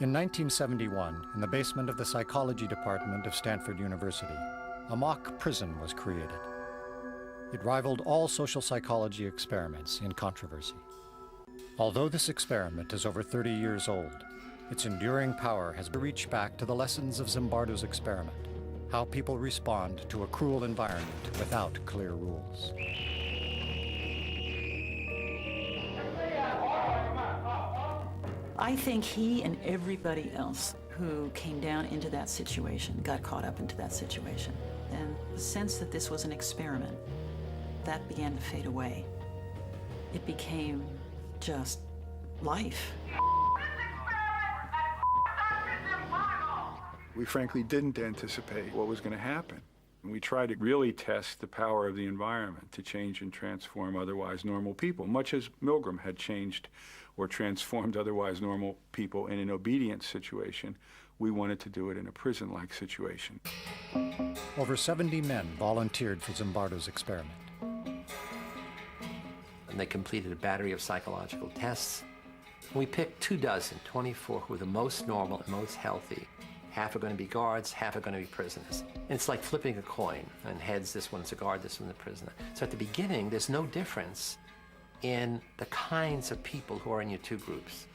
In 1971, in the basement of the psychology department of Stanford University, a mock prison was created. It rivaled all social psychology experiments in controversy. Although this experiment is over 30 years old, its enduring power has reached back to the lessons of Zimbardo's experiment, how people respond to a cruel environment without clear rules. I think he and everybody else who came down into that situation got caught up into that situation. And the sense that this was an experiment, that began to fade away. It became just life. We frankly didn't anticipate what was going to happen. We tried to really test the power of the environment to change and transform otherwise normal people, much as Milgram had changed or transformed otherwise normal people in an obedience situation. We wanted to do it in a prison-like situation. Over 70 men volunteered for Zimbardo's experiment. And they completed a battery of psychological tests. We picked 24 who were the most normal and most healthy. Half are going to be guards, half are going to be prisoners. And it's like flipping a coin. And heads, this one's a guard, this one's a prisoner. So at the beginning, there's no difference in the kinds of people who are in your two groups.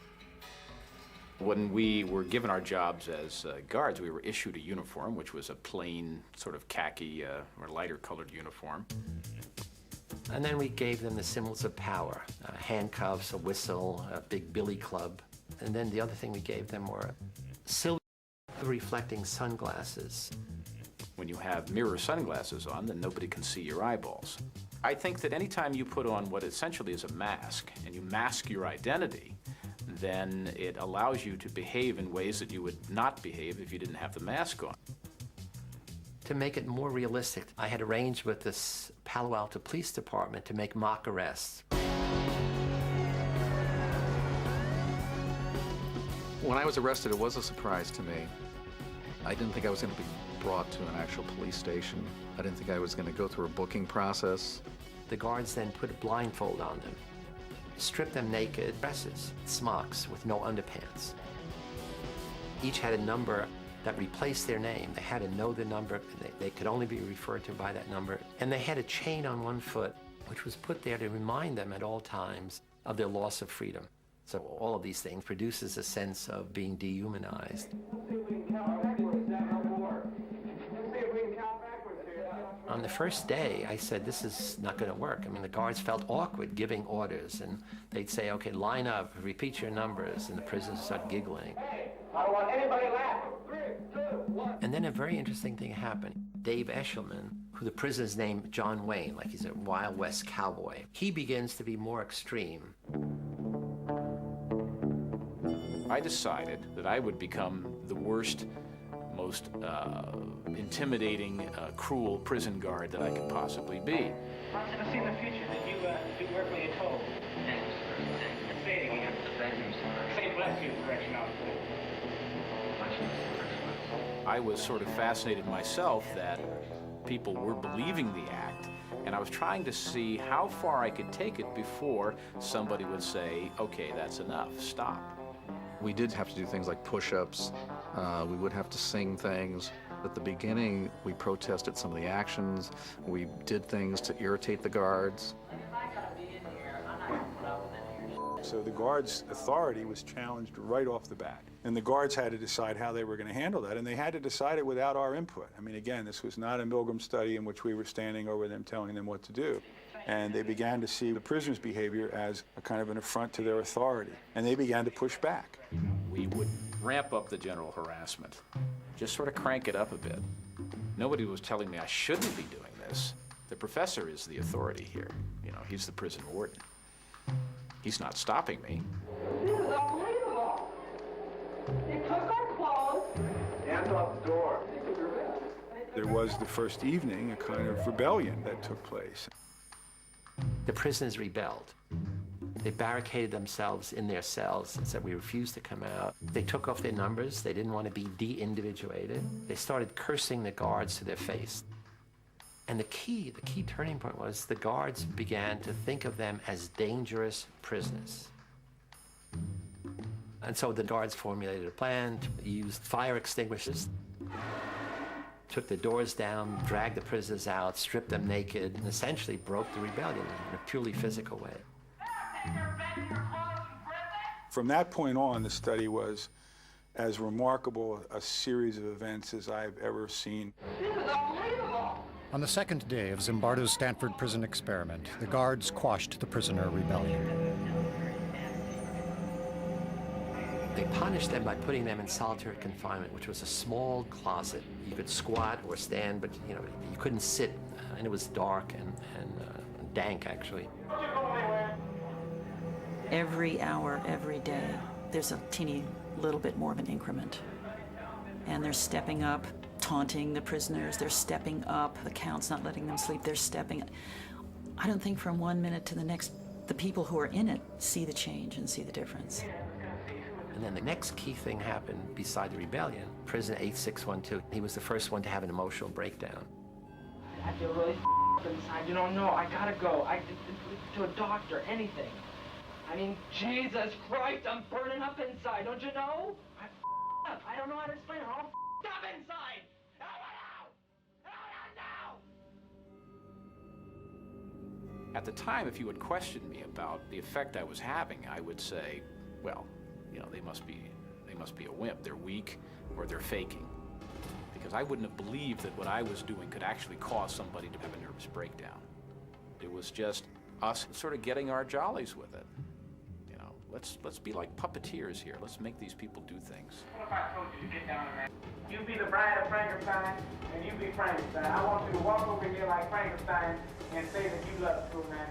When we were given our jobs as guards, we were issued a uniform, which was a plain sort of khaki or lighter colored uniform. And then we gave them the symbols of power, handcuffs, a whistle, a big billy club. And then the other thing we gave them were silver reflecting sunglasses. When you have mirror sunglasses on, then nobody can see your eyeballs. I think that anytime you put on what essentially is a mask and you mask your identity, then it allows you to behave in ways that you would not behave if you didn't have the mask on. To make it more realistic, I had arranged with this Palo Alto Police Department to make mock arrests. When I was arrested, it was a surprise to me. I didn't think I was going to be brought to an actual police station. I didn't think I was going to go through a booking process. The guards then put a blindfold on them, stripped them naked, dresses, smocks with no underpants. Each had a number that replaced their name. They had to know the number. They could only be referred to by that number. And they had a chain on one foot, which was put there to remind them at all times of their loss of freedom. So all of these things produces a sense of being dehumanized. On the first day, I said, this is not going to work. I mean, the guards felt awkward giving orders, and they'd say, okay, line up, repeat your numbers, and the prisoners start giggling. Hey, I don't want anybody laughing. 3, 2, 1. And then a very interesting thing happened. Dave Eshelman, who the prisoner's named John Wayne, like he's a Wild West cowboy, he begins to be more extreme. I decided that I would become the worst, most intimidating, cruel prison guard that I could possibly be. I'm going to see in the future that you do work when you're told. Thank you, sir. Say it again. Thank you, sir. Say bless you, correctional officer. I was sort of fascinated myself that people were believing the act, and I was trying to see how far I could take it before somebody would say, okay, that's enough, stop. We did have to do things like push-ups. We would have to sing things. At the beginning, we protested some of the actions. We did things to irritate the guards. So the guards' authority was challenged right off the bat. And the guards had to decide how they were going to handle that, and they had to decide it without our input. I mean, again, this was not a Milgram study in which we were standing over them telling them what to do. And they began to see the prisoners' behavior as a kind of an affront to their authority, and they began to push back. We would ramp up the general harassment, just sort of crank it up a bit. Nobody was telling me I shouldn't be doing this. The professor is the authority here. You know, he's the prison warden. He's not stopping me. This is unbelievable. They took our clothes. Hands off the door. There was the first evening a kind of rebellion that took place. The prisoners rebelled. They barricaded themselves in their cells and said, we refuse to come out. They took off their numbers. They didn't want to be de-individuated. They started cursing the guards to their face. And the key turning point was the guards began to think of them as dangerous prisoners. And so the guards formulated a plan, used fire extinguishers, took the doors down, dragged the prisoners out, stripped them naked, and essentially broke the rebellion in a purely physical way. From that point on, the study was as remarkable a series of events as I've ever seen. On the second day of Zimbardo's Stanford prison experiment, the guards quashed the prisoner rebellion. They punished them by putting them in solitary confinement, which was a small closet. You could squat or stand, but you couldn't sit, and it was dark and dank, actually. Every hour, every day, there's a teeny little bit more of an increment. And they're stepping up, taunting the prisoners. They're stepping up. The count's not letting them sleep. They're stepping. I don't think from 1 minute to the next, the people who are in it see the change and see the difference. And then the next key thing happened beside the rebellion. Prisoner 8612, he was the first one to have an emotional breakdown. I feel really inside. You don't know. I gotta go. To a doctor, anything. I mean, Jesus Christ, I'm burning up inside. Don't you know? I'm up. I don't know how to explain it. I'm all up inside. At the time, if you had questioned me about the effect I was having, I would say, well, they must be a wimp. They're weak, or they're faking. Because I wouldn't have believed that what I was doing could actually cause somebody to have a nervous breakdown. It was just us sort of getting our jollies with it. Let's be like puppeteers here. Let's make these people do things. What if I told you to get down on that? You be the bride of Frankenstein, and you be Frankenstein. I want you to walk over here like Frankenstein and say that you love the true man.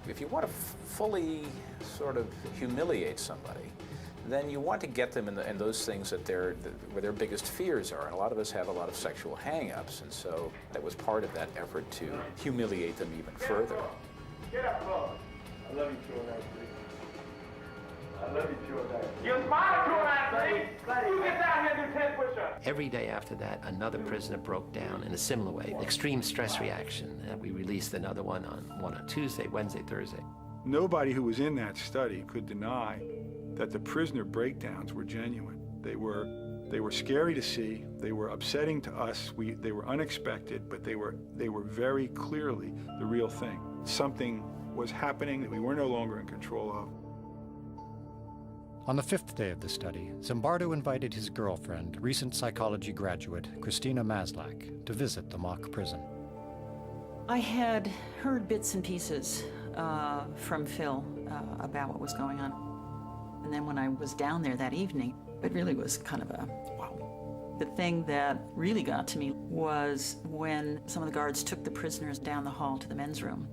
If you want to fully sort of humiliate somebody, then you want to get them in those things where their biggest fears are. And a lot of us have a lot of sexual hang-ups, and so that was part of that effort to humiliate them even further. Get up, Lord. I love you, true man. I love you, true man. You smile, true man, please. You get down here and do 10 push-ups. Every day after that, another prisoner broke down in a similar way, extreme stress reaction. And we released another one on Tuesday, Wednesday, Thursday. Nobody who was in that study could deny that the prisoner breakdowns were genuine. They were scary to see. They were upsetting to us. They were unexpected, but they were very clearly the real thing. Something was happening that we were no longer in control of. On the fifth day of the study, Zimbardo invited his girlfriend, recent psychology graduate Christina Maslach, to visit the mock prison. I had heard bits and pieces from Phil about what was going on. And then when I was down there that evening, it really was kind of a wow. The thing that really got to me was when some of the guards took the prisoners down the hall to the men's room.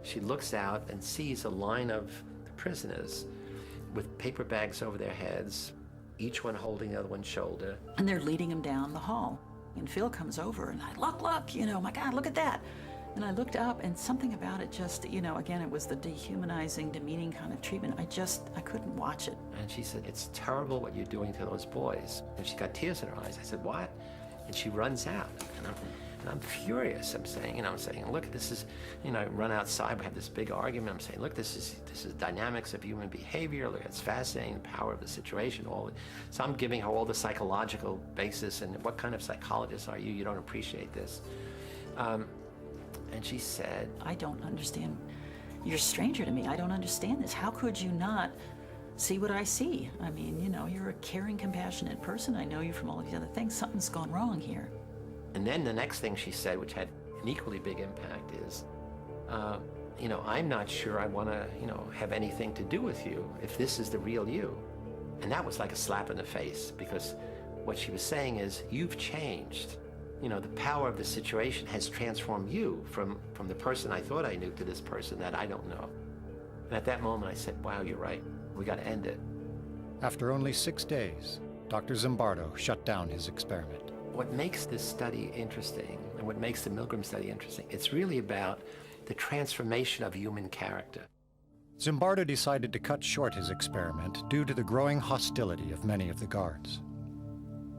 She looks out and sees a line of prisoners with paper bags over their heads, each one holding the other one's shoulder. And they're leading them down the hall. And Phil comes over and look, my God, look at that. And I looked up and something about it just, again, it was the dehumanizing, demeaning kind of treatment. I couldn't watch it. And she said, it's terrible what you're doing to those boys. And she got tears in her eyes. I said, what? And she runs out. And I'm furious. I'm saying, look, this is, I run outside, we have this big argument. I'm saying, look, this is dynamics of human behavior. Look, it's fascinating, the power of the situation. So I'm giving her all the psychological basis, and what kind of psychologist are you? You don't appreciate this. And she said, I don't understand. You're a stranger to me. I don't understand this. How could you not see what I see? I mean, you're a caring, compassionate person. I know you from all of these other things. Something's gone wrong here. And then the next thing she said, which had an equally big impact, is, I'm not sure I want to, have anything to do with you if this is the real you. And that was like a slap in the face, because what she was saying is, you've changed. The power of the situation has transformed you from the person I thought I knew to this person that I don't know. And at that moment I said, wow, you're right. We got to end it. After only 6 days, Dr. Zimbardo shut down his experiment. What makes this study interesting, and what makes the Milgram study interesting, it's really about the transformation of human character. Zimbardo decided to cut short his experiment due to the growing hostility of many of the guards.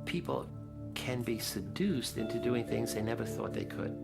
People can be seduced into doing things they never thought they could.